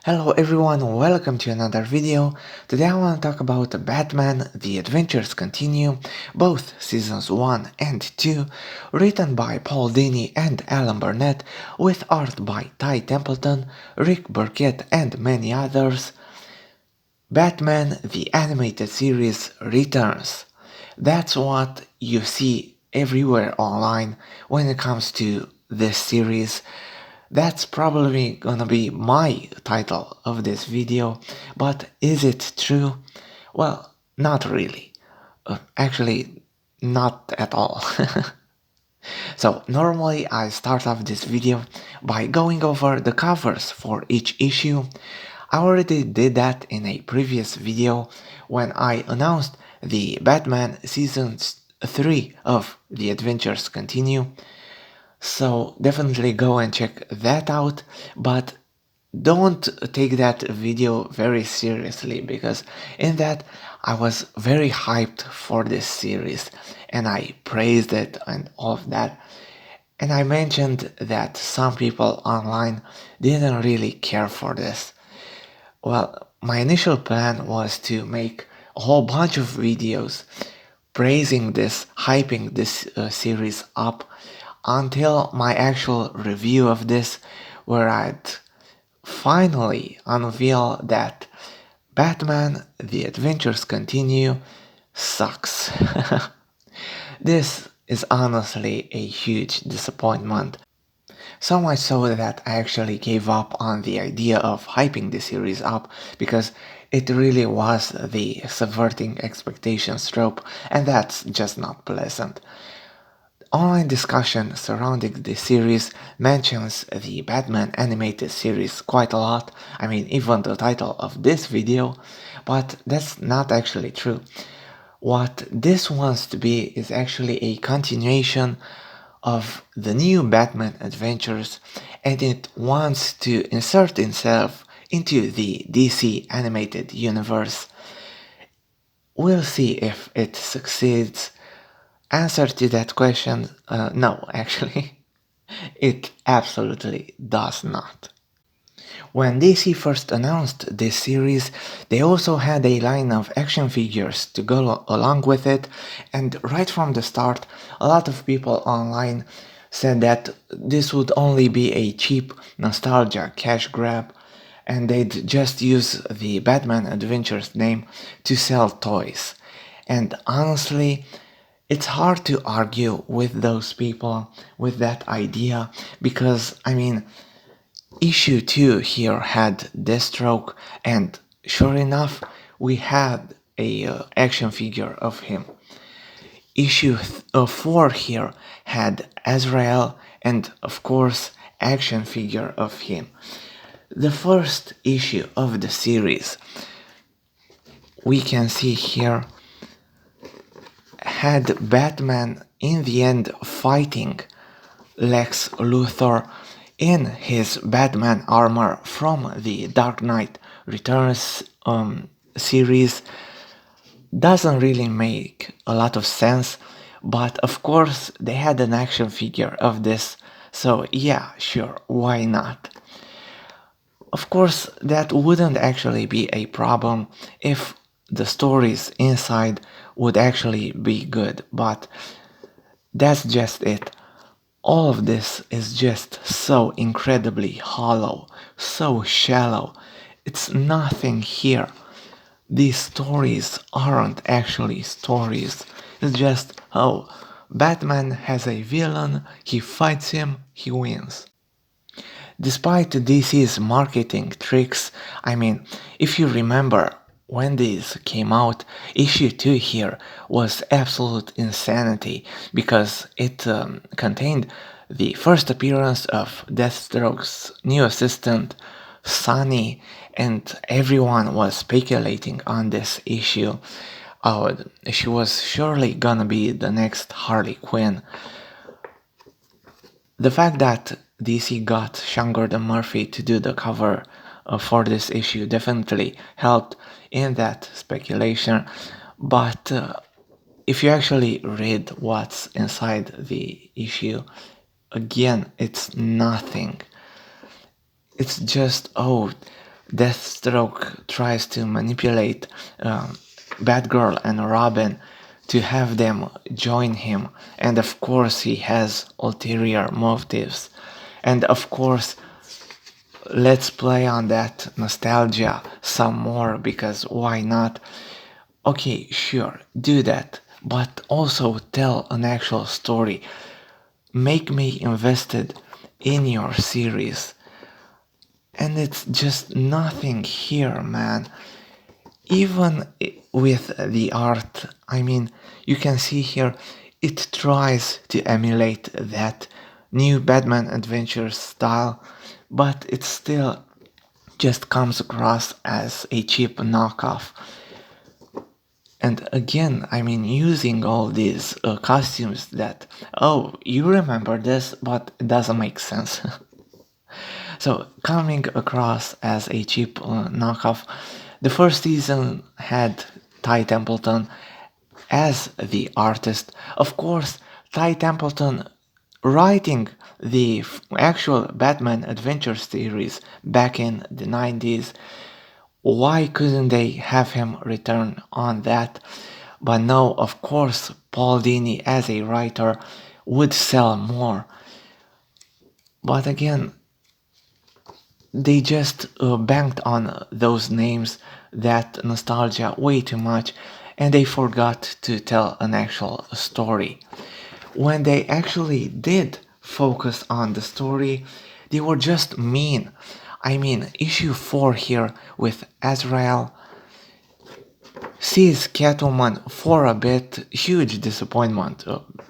Hello everyone, welcome to another video. Today I want to talk about Batman The Adventures Continue, both seasons 1 and 2, written by Paul Dini and Alan Burnett, with art by Templeton, Rick Burchett and many others. Batman The Animated Series returns. That's what you see everywhere online when it comes to this series. That's probably gonna be my title of this video, but is it true? Well, not really. Actually, not at all. So normally I start off this video by going over the covers for each issue. I already did that in a previous video when I announced the Batman Season 3 of The Adventures Continue. So definitely go and check that out, but don't take that video very seriously, because in that I was very hyped for this series and I praised it and all of that. And I mentioned that some people online didn't really care for this. Well, my initial plan was to make a whole bunch of videos praising this, hyping this series up until my actual review of this, where I'd finally unveil that Batman The Adventures Continue sucks. This is honestly a huge disappointment. So much so that I actually gave up on the idea of hyping the series up, because it really was the subverting expectations trope, and that's just not pleasant. Online discussion surrounding the series mentions the Batman animated series quite a lot, I mean even the title of this video, but that's not actually true. What this wants to be is actually a continuation of the new Batman adventures, and it wants to insert itself into the DC animated universe. We'll see if it succeeds. Answer to that question, no, actually. It absolutely does not. When DC first announced this series, they also had a line of action figures to go along with it, and right from the start, a lot of people online said that this would only be a cheap nostalgia cash grab, and they'd just use the Batman Adventures name to sell toys. And honestly, it's hard to argue with those people, with that idea, because, I mean, issue 2 here had Deathstroke, and sure enough, we had a action figure of him. Issue 4 here had Azrael, and of course, action figure of him. The first issue of the series, we can see here, had Batman in the end fighting Lex Luthor in his Batman armor from the Dark Knight Returns series. Doesn't really make a lot of sense, but of course they had an action figure of this, so yeah, sure, why not? Of course, that wouldn't actually be a problem if the stories inside would actually be good, but that's just it. All of this is just so incredibly hollow, so shallow. It's nothing here. These stories aren't actually stories. It's just, oh, Batman has a villain, he fights him, he wins. Despite DC's marketing tricks, I mean, if you remember, when these came out, issue 2 here was absolute insanity, because it contained the first appearance of Deathstroke's new assistant, Sonny, and everyone was speculating on this issue. Oh, she was surely gonna be the next Harley Quinn. The fact that DC got Sean Gordon Murphy to do the cover for this issue definitely helped in that speculation, but if you actually read what's inside the issue, again, it's nothing. It's just, oh, Deathstroke tries to manipulate Batgirl and Robin to have them join him, and of course he has ulterior motives. And of course, let's play on that nostalgia some more, because why not? Okay, sure, do that, but also tell an actual story. Make me invested in your series. And it's just nothing here, man. Even with the art, I mean, you can see here it tries to emulate that new Batman Adventures style, but it still just comes across as a cheap knockoff. And again, I mean, using all these costumes that, oh, you remember this, but it doesn't make sense. So, coming across as a cheap knockoff, the first season had Ty Templeton as the artist. Of course, Ty Templeton writing the actual Batman Adventure series back in the 90s. Why couldn't they have him return on that? But no, of course, Paul Dini as a writer would sell more. But again, they just banked on those names, that nostalgia way too much, and they forgot to tell an actual story. When they actually did focus on the story, they were just mean. I mean, issue 4 here with Azrael sees Catwoman for a bit, huge disappointment.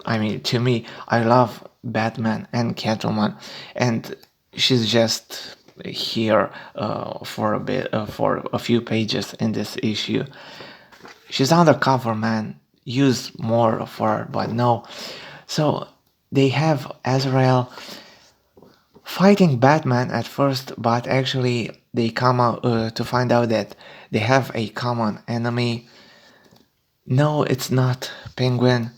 I mean, to me, I love Batman and Catwoman, and she's just here for a bit, for a few pages in this issue. She's undercover, man. Use more of her, but no. So they have Azrael fighting Batman at first, but actually they come out to find out that they have a common enemy. No, it's not Penguin.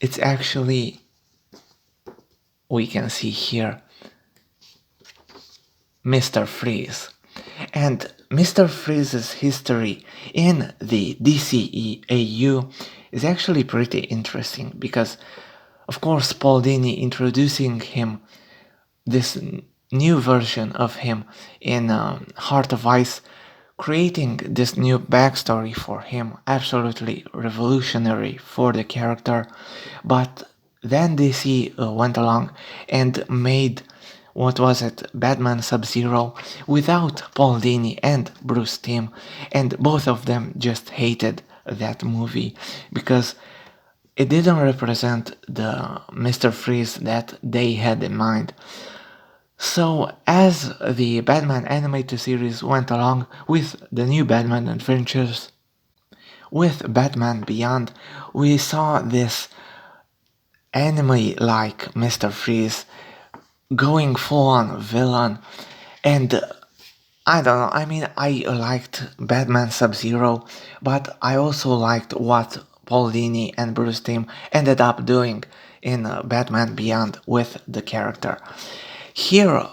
It's actually, we can see here, Mr. Freeze. And Mr. Freeze's history in the DCEAU is actually pretty interesting, because, of course, Paul Dini introducing him, this new version of him in Heart of Ice, creating this new backstory for him, absolutely revolutionary for the character. But then DC went along and made, what was it, Batman Sub-Zero without Paul Dini and Bruce Timm, and both of them just hated that movie because it didn't represent the Mr. Freeze that they had in mind. So, as the Batman animated series went along with the new Batman Adventures, with Batman Beyond, we saw this enemy-like Mr. Freeze going full-on villain, and I don't know, I mean, I liked Batman Sub-Zero, but I also liked what Paul Dini and Bruce Timm ended up doing in Batman Beyond with the character. Here,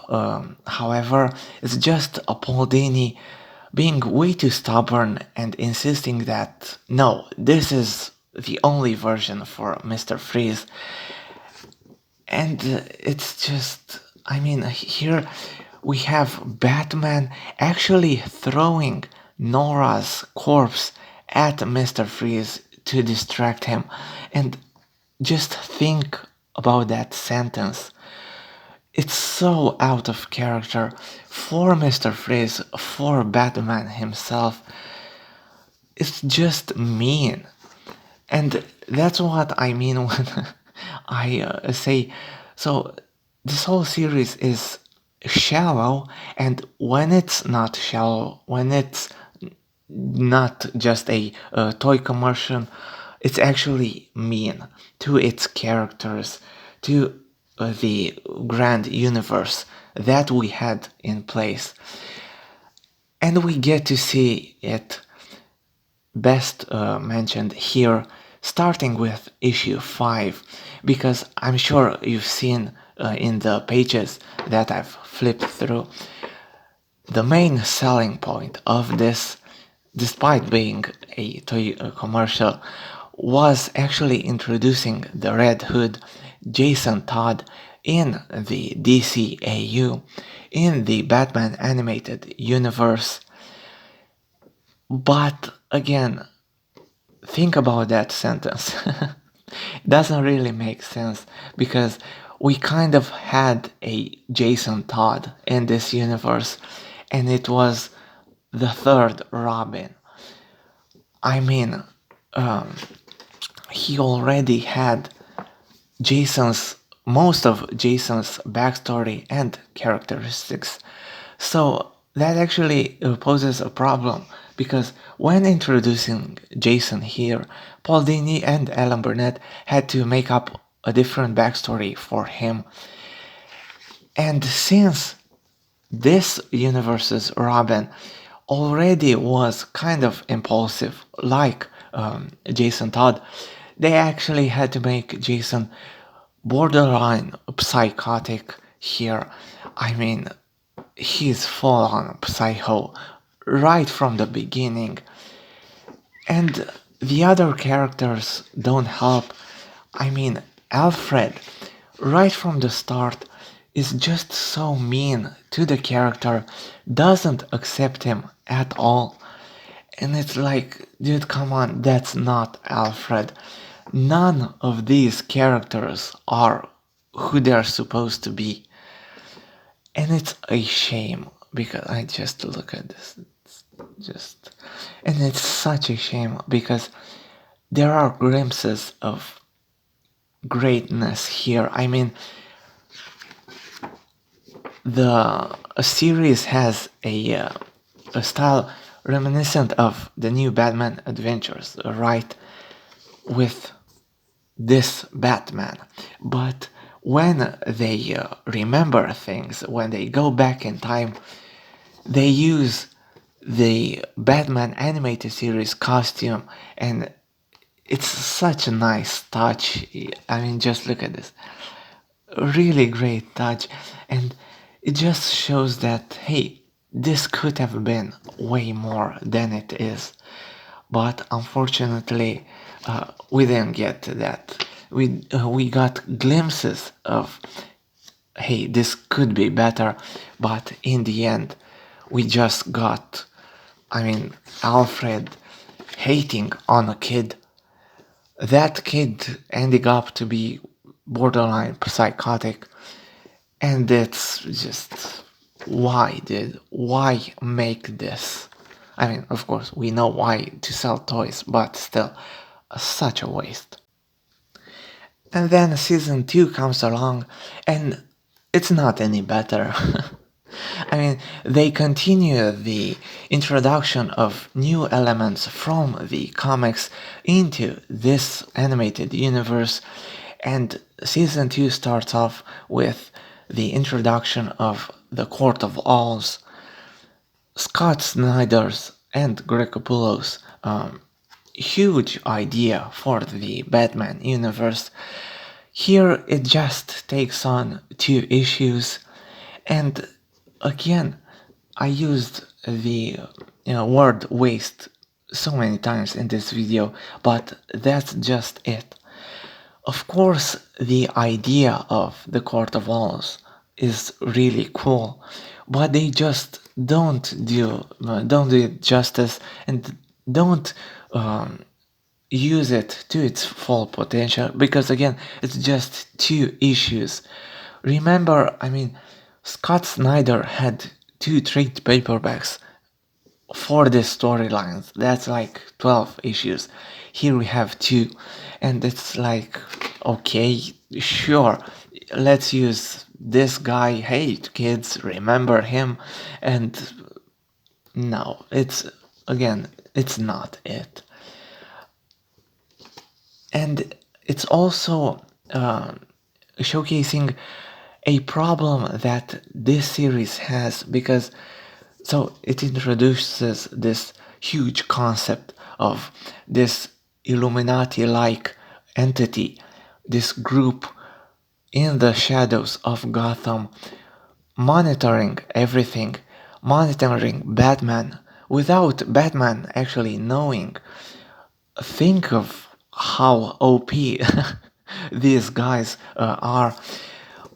however, it's just a Paul Dini being way too stubborn and insisting that, no, this is the only version for Mr. Freeze. And it's just, I mean, here we have Batman actually throwing Nora's corpse at Mr. Freeze to distract him. And just think about that sentence. It's so out of character for Mr. Freeze, for Batman himself. It's just mean. And that's what I mean when I say, so this whole series is shallow, and when it's not shallow, when it's not just a toy commercial, it's actually mean to its characters, to the grand universe that we had in place. And we get to see it best mentioned here, starting with issue 5, because I'm sure you've seen in the pages that I've flipped through, The main selling point of this, despite being a toy commercial, was actually introducing the Red Hood, Jason Todd, in the DCAU, in the Batman animated universe. But again, think about that sentence. It doesn't really make sense because we kind of had a Jason Todd in this universe, and it was the third Robin. I mean, he already had most of Jason's backstory and characteristics. So that actually poses a problem because when introducing Jason here, Paul Dini and Alan Burnett had to make up a different backstory for him. And since this universe's Robin already was kind of impulsive, like Jason Todd, they actually had to make Jason borderline psychotic here. I mean, he's full on psycho right from the beginning. And the other characters don't help. I mean, Alfred, right from the start, is just so mean to the character, doesn't accept him at all. And it's like, dude, come on, that's not Alfred. None of these characters are who they're supposed to be. And it's a shame because I just look at this. And it's such a shame because there are glimpses of greatness here. I mean, the series has a style reminiscent of the new Batman Adventures, right? With this Batman. But when they remember things, when they go back in time, they use the Batman animated series costume, and it's such a nice touch. I mean, just look at this. Really great touch, and it just shows that, hey, this could have been way more than it is. But unfortunately, we didn't get to that. We got glimpses of, hey, this could be better, but in the end, we just got, I mean, Alfred hating on a kid. That kid ending up to be borderline psychotic, and it's just, why make this? I mean, of course, we know why, to sell toys, but still, such a waste. And then season 2 comes along, and it's not any better. I mean, they continue the introduction of new elements from the comics into this animated universe, and season 2 starts off with the introduction of the Court of Owls, Scott Snyder's and Greg Capullo's huge idea for the Batman universe. Here it just takes on 2 issues, and again, I used the word waste so many times in this video, but that's just it. Of course, the idea of the Court of Owls is really cool, but they just don't do it justice and don't use it to its full potential, because again, it's just 2 issues. Remember, I mean, Scott Snyder had 2 trade paperbacks for this storylines. That's like 12 issues. Here we have 2, and it's like, okay, sure, let's use this guy. Hey kids, remember him? And no, it's not it. And it's also showcasing a problem that this series has, because so it introduces this huge concept of this Illuminati-like entity, this group in the shadows of Gotham, monitoring everything, monitoring Batman without Batman actually knowing. Think of how OP these guys are,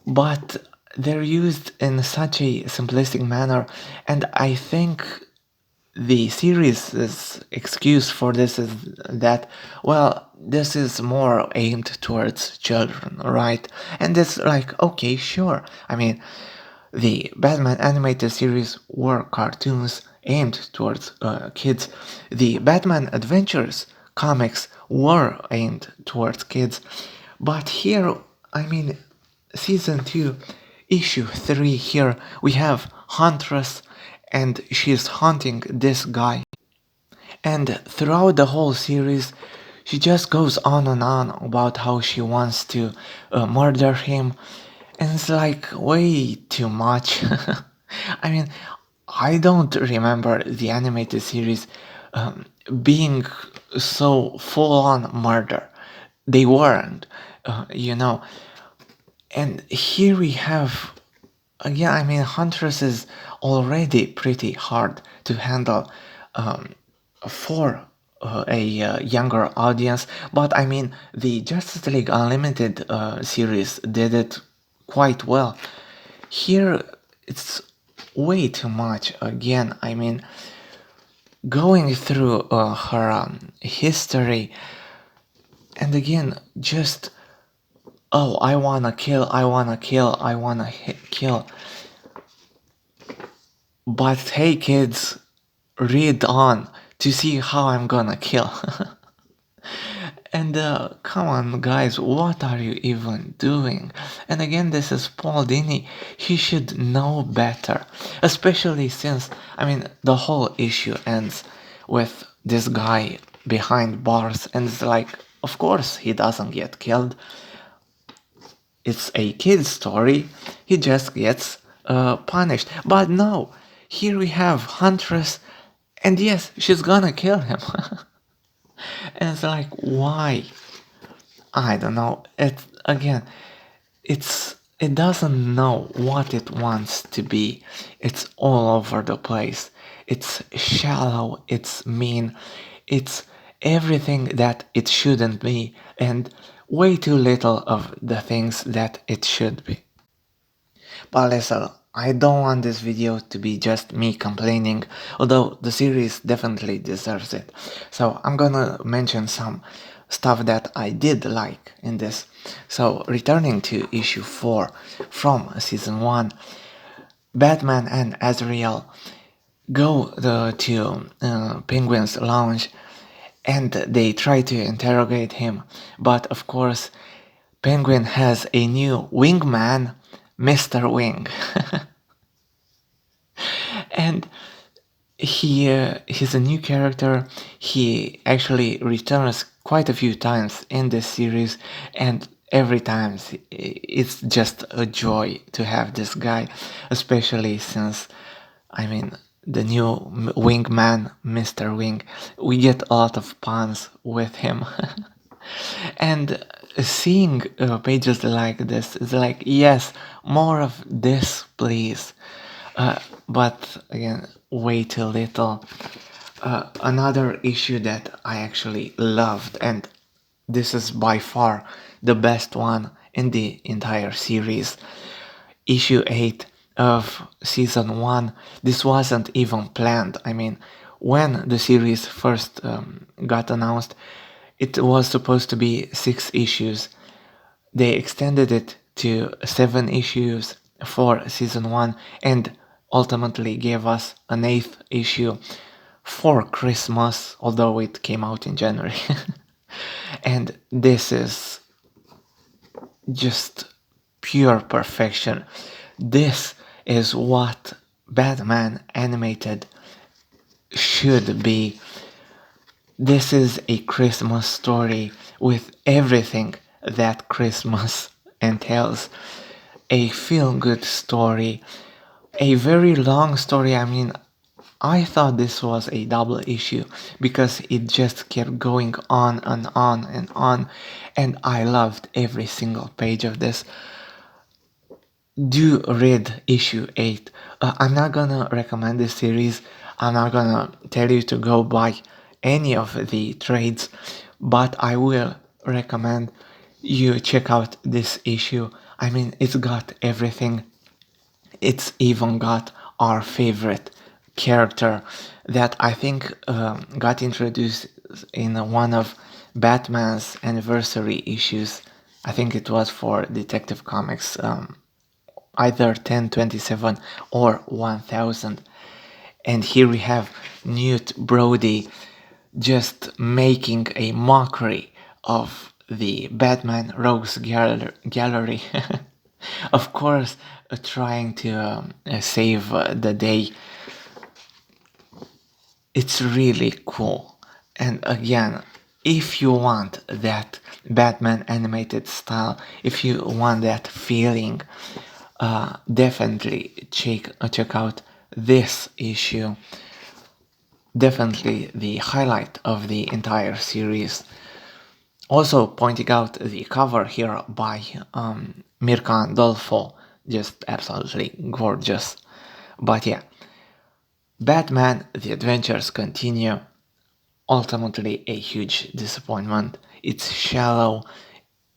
but they're used in such a simplistic manner, and I think the series' excuse for this is that, well, this is more aimed towards children, right? And it's like, okay, sure. I mean, the Batman animated series were cartoons aimed towards kids. The Batman Adventures comics were aimed towards kids. But here, I mean, season 2, issue 3, here we have Huntress and she's hunting this guy. And throughout the whole series, she just goes on and on about how she wants to murder him, and it's like way too much. I mean, I don't remember the animated series being so full on murder. They weren't, you know. And here we have, yeah, I mean, Huntress is already pretty hard to handle for a younger audience, but I mean, the Justice League Unlimited series did it quite well. Here, it's way too much. Again, I mean, going through her history, and again, just, oh, I wanna kill, I wanna kill, I wanna kill. But hey, kids, read on to see how I'm gonna kill. And come on, guys, what are you even doing? And again, this is Paul Dini. He should know better, especially since, I mean, the whole issue ends with this guy behind bars, and it's like, of course, he doesn't get killed. It's a kid's story. He just gets punished. But no, here we have Huntress, and yes, she's gonna kill him. And it's like, why? I don't know. It doesn't know what it wants to be. It's all over the place. It's shallow, it's mean, it's everything that it shouldn't be, and way too little of the things that it should be. But listen, I don't want this video to be just me complaining, although the series definitely deserves it. So I'm gonna mention some stuff that I did like in this. So returning to issue 4 from season 1, Batman and Azrael go to Penguin's lounge and they try to interrogate him, but of course Penguin has a new wingman, Mr. Wing. And he's a new character. He actually returns quite a few times in this series, and every time it's just a joy to have this guy, especially since, I mean, the new wingman, Mr. Wing, we get a lot of puns with him. And seeing pages like this is like, yes, more of this, please. But again, way too little. Another issue that I actually loved, and this is by far the best one in the entire series, issue 8 of season 1. This wasn't even planned. I mean, when the series first got announced, it was supposed to be 6 issues. They extended it to 7 issues for season 1 and ultimately gave us an 8th issue for Christmas, although it came out in January. And this is just pure perfection. This is what Batman animated should be. This is a Christmas story with everything that Christmas entails. A feel-good story, a very long story. I mean, I thought this was a double issue because it just kept going on and on and on, and I loved every single page of this. do read issue 8. I'm not gonna recommend this series. I'm not gonna tell you to go buy any of the trades, but I will recommend you check out this issue. I mean, it's got everything. It's even got our favorite character that I think got introduced in one of Batman's anniversary issues. I think it was for Detective Comics, either 1027 or 1000. And here we have Newt Brody just making a mockery of the Batman Rogues Gallery. Of course, trying to save the day. It's really cool. And again, if you want that Batman animated style, if you want that feeling, definitely check out this issue. Definitely the highlight of the entire series. Also pointing out the cover here by Mirkan Dolfo, just absolutely gorgeous. But yeah, Batman The Adventures Continue, ultimately a huge disappointment. It's shallow,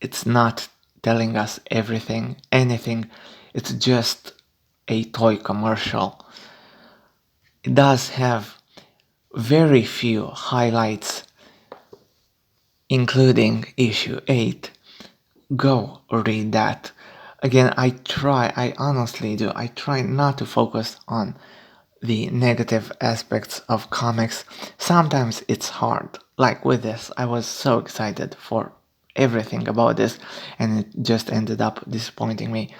it's not telling us anything, it's just a toy commercial. It does have very few highlights, including issue 8. Go read that. Again, I honestly do, I try not to focus on the negative aspects of comics. Sometimes it's hard. Like with this, I was so excited for everything about this, and it just ended up disappointing me.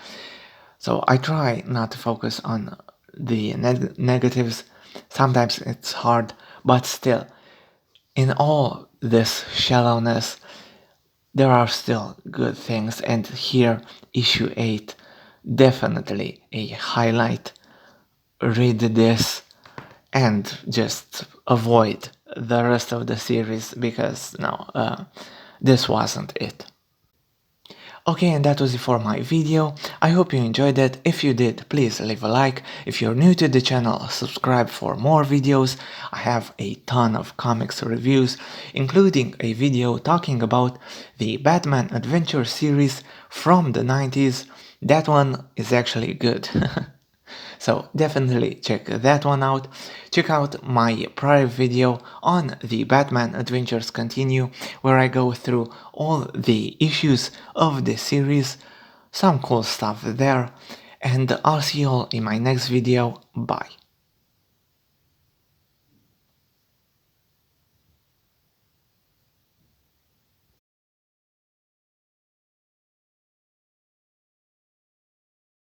So I try not to focus on the negatives. Sometimes it's hard, but still, in all this shallowness, there are still good things, and here, issue 8, definitely a highlight. Read this and just avoid the rest of the series because no, this wasn't it. Okay, and that was it for my video. I hope you enjoyed it. If you did, please leave a like. If you're new to the channel, subscribe for more videos. I have a ton of comics reviews, including a video talking about the Batman Adventure series from the 90s. That one is actually good. So definitely check that one out. Check out my prior video on the Batman Adventures Continue, where I go through all the issues of the series. Some cool stuff there. And I'll see you all in my next video. Bye.